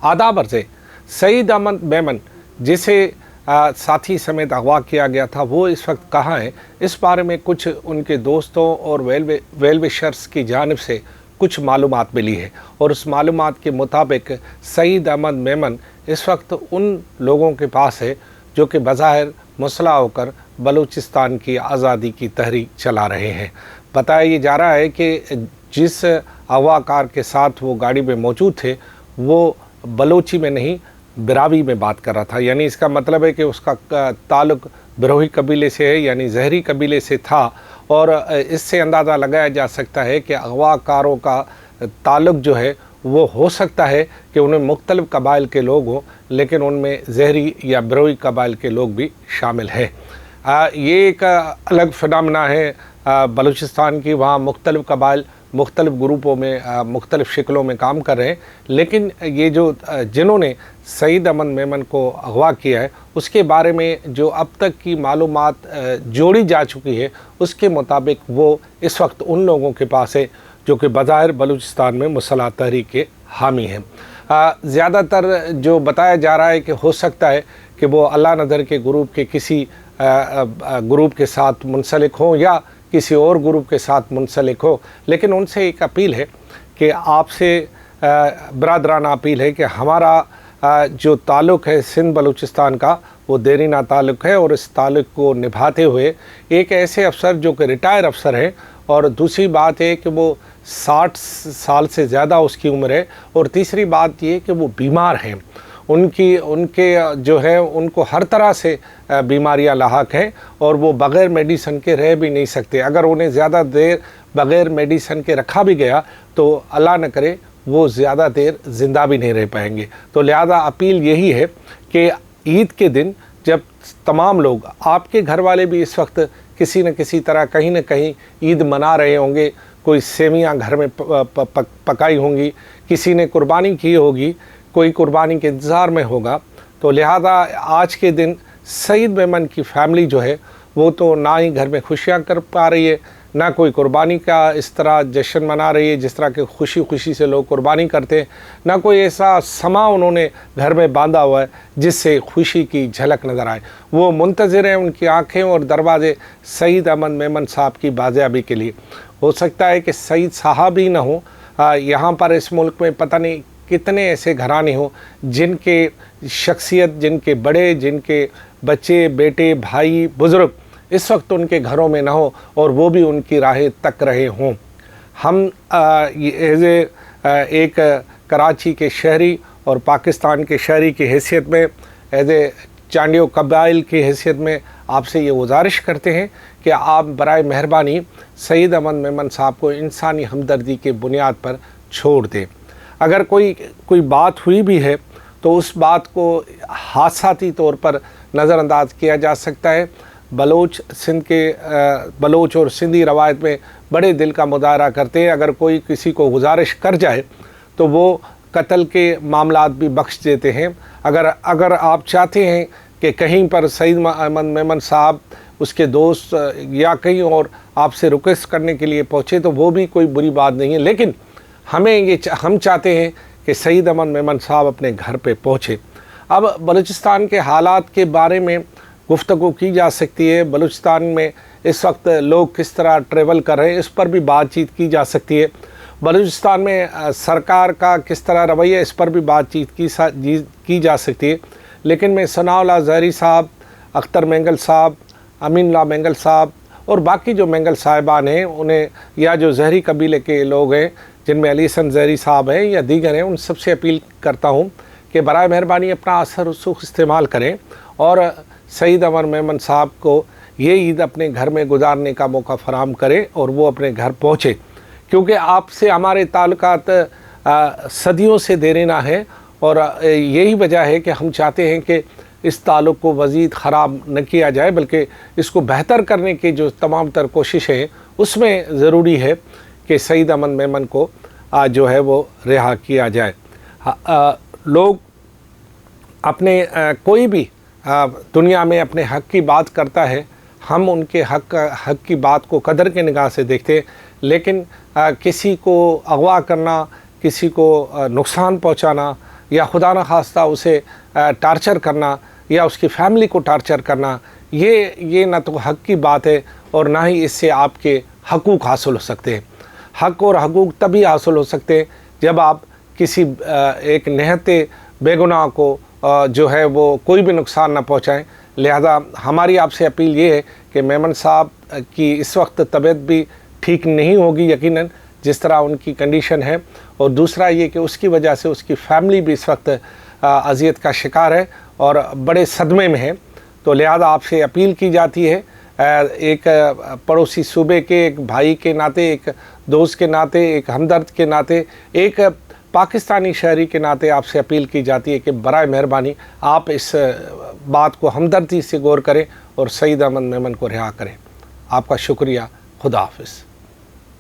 आदाब अर्ज़ सईद अहमद मेमन जिसे साथी समेत अगवा किया गया था, वो इस वक्त कहाँ है, इस बारे में कुछ उनके दोस्तों और वेल विशर्स की जानिब से कुछ मालूमात मिली है। और उस मालूमात के मुताबिक सईद अहमद मेमन इस वक्त उन लोगों के पास है जो कि बज़ाहिर मुसल्लह होकर बलूचिस्तान की आज़ादी की तहरीक चला रहे हैं। बताया जा रहा है कि जिस अगवाकार के साथ वो गाड़ी में मौजूद थे वो बलोची में नहीं बिरावी में बात कर रहा था, यानी इसका मतलब है कि उसका ताल्लुक़ बिरोही कबीले से है, यानी ज़हरी कबीले से था। और इससे अंदाज़ा लगाया जा सकता है कि अगवाकारों का ताल्लुक़ जो है वो हो सकता है कि उनमें मुख्तलिफ़ कबाइल के लोग हों, लेकिन उनमें ज़हरी या बिरोही कबाइल के लोग भी शामिल हैं। ये एक अलग फिनोमेना है बलूचिस्तान की। वहाँ मुख्तलिफ़ कबाइल मुख्तलिफ़ ग्रुपों में मुख्तलिफ़ शक्लों में काम कर रहे हैं, लेकिन ये जो जिन्होंने सईद अहमद मेमन को अगवा किया है उसके बारे में जो अब तक की मालूमात जोड़ी जा चुकी है उसके मुताबिक वो इस वक्त उन लोगों के पास है जो कि बज़ाहिर बलूचिस्तान में मुसल्लह तहरीक के हामी हैं। ज़्यादातर जो बताया जा रहा है कि हो सकता है कि वो अल्लाह नदर के ग्रुप के किसी ग्रुप के साथ मुंसलिक हों या किसी और ग्रुप के साथ मुंसलिक हो, लेकिन उनसे एक अपील है कि आपसे बरादराना अपील है कि हमारा जो ताल्लुक़ है सिंध बलूचिस्तान का वो देरीना ताल्लुक़ है, और इस ताल्लुक़ को निभाते हुए एक ऐसे अफसर जो कि रिटायर अफसर हैं, और दूसरी बात है कि वो 60 साल से ज़्यादा उसकी उम्र है, और तीसरी बात ये कि वो बीमार हैं, उनके जो है उनको हर तरह से बीमारियां लाहक हैं और वो बग़ैर मेडिसन के रह भी नहीं सकते। अगर उन्हें ज़्यादा देर बग़ैर मेडिसन के रखा भी गया तो अल्लाह न करे वो ज़्यादा देर ज़िंदा भी नहीं रह पाएंगे। तो लिहाजा अपील यही है कि ईद के दिन जब तमाम लोग, आपके घर वाले भी इस वक्त किसी न किसी तरह कहीं न कहीं ईद मना रहे होंगे, कोई सेवियाँ घर में पकाई होंगी, किसी ने कुर्बानी की होगी, कोई कुर्बानी के इंतज़ार में होगा, तो लिहाजा आज के दिन सईद मेमन की फ़ैमिली जो है वो तो ना ही घर में खुशियाँ कर पा रही है, ना कोई कुर्बानी का इस तरह जश्न मना रही है जिस तरह के खुशी खुशी से लोग कुर्बानी करते हैं, ना कोई ऐसा समा उन्होंने घर में बांधा हुआ है जिससे खुशी की झलक नज़र आए। वो मुंतज़िर हैं, उनकी आँखें और दरवाज़े सईद अहमद मेमन साहब की बाज़ियाबी के लिए। हो सकता है कि सईद साहब ही ना हो, यहाँ पर इस मुल्क में पता नहीं कितने ऐसे घराने हों जिनके शख्सियत, जिनके बड़े, जिनके बच्चे, बेटे, भाई, बुज़ुर्ग इस वक्त उनके घरों में ना हो और वो भी उनकी राहें तक रहे हों। हम एक कराची के शहरी और पाकिस्तान के शहरी की हैसियत में, एज ए चांडियो कबाइल की हैसियत में आपसे ये गुजारिश करते हैं कि आप बराए मेहरबानी सईद अहमद मेमन साहब को इंसानी हमदर्दी के बुनियाद पर छोड़ दें। अगर कोई बात हुई भी है तो उस बात को हादसाती तौर पर नज़रअंदाज किया जा सकता है। बलोच और सिंधी रवायत में बड़े दिल का मुजाहरा करते हैं। अगर कोई किसी को गुजारिश कर जाए तो वो कत्ल के मामलात भी बख्श देते हैं। अगर आप चाहते हैं कि कहीं पर सईद अहमद मेमन साहब, उसके दोस्त या कहीं और आपसे रिक्वेस्ट करने के लिए पहुँचे तो वो भी कोई बुरी बात नहीं है, लेकिन हम चाहते हैं कि सईद अहमद मेमन साहब अपने घर पे पहुँचे। अब बलूचिस्तान के हालात के बारे में गुफ्तगू की जा सकती है, बलूचिस्तान में इस वक्त लोग किस तरह ट्रेवल कर रहे हैं इस पर भी बातचीत की जा सकती है, बलूचिस्तान में सरकार का किस तरह रवैया इस पर भी बातचीत की जा सकती है। लेकिन मैं सनाउल्लाह ज़हरी साहब, अख्तर मेंगल साहब, अमीनुल्लाह मेंगल साहब और बाकी जो मेंगल साहिबान हैं उन्हें, या जो ज़हरी कबीले के लोग हैं जिनमें अली हसन ज़हरी साहब हैं या दीगर हैं, उन सबसे अपील करता हूँ कि बराए मेहरबानी अपना असर रसूख इस्तेमाल करें और सईद अहमद मेमन साहब को ये ईद अपने घर में गुजारने का मौका फराहम करें और वो अपने घर पहुँचे, क्योंकि आपसे हमारे ताल्लुकात सदियों से देरीना है और यही वजह है कि हम चाहते हैं कि इस ताल्लुक़ को मज़ीद ख़राब न किया जाए, बल्कि इसको बेहतर करने की जो तमाम तर कोशिशें हैं उसमें ज़रूरी है कि सईद अहमद मेमन को जो है वो रिहा किया जाए। लोग अपने कोई भी दुनिया में अपने हक़ की बात करता है, हम उनके हक़ की बात को कदर के निगाह से देखते हैं, लेकिन किसी को अगवा करना, किसी को नुकसान पहुंचाना, یا خدا نخواستہ اسے ٹارچر کرنا یا اس کی فیملی کو ٹارچر کرنا، یہ نہ تو حق کی بات ہے اور نہ ہی اس سے آپ کے حقوق حاصل ہو سکتے ہیں۔ حق اور حقوق تبھی حاصل ہو سکتے ہیں جب آپ کسی ایک نہایت بے گناہ کو جو ہے وہ کوئی بھی نقصان نہ پہنچائیں۔ لہذا ہماری آپ سے اپیل یہ ہے کہ میمن صاحب کی اس وقت طبیعت بھی ٹھیک نہیں ہوگی یقیناً جس طرح ان کی کنڈیشن ہے، اور دوسرا یہ کہ اس کی وجہ سے اس کی فیملی بھی اس وقت اذیت کا شکار ہے اور بڑے صدمے میں ہے۔ تو لہذا آپ سے اپیل کی جاتی ہے، ایک پڑوسی صوبے کے، ایک بھائی کے ناطے، ایک دوست کے ناطے، ایک ہمدرد کے ناطے، ایک پاکستانی شہری کے ناطے آپ سے اپیل کی جاتی ہے کہ برائے مہربانی آپ اس بات کو ہمدردی سے غور کریں اور سعید احمد میمن کو رہا کریں۔ آپ کا شکریہ۔ خدا حافظ۔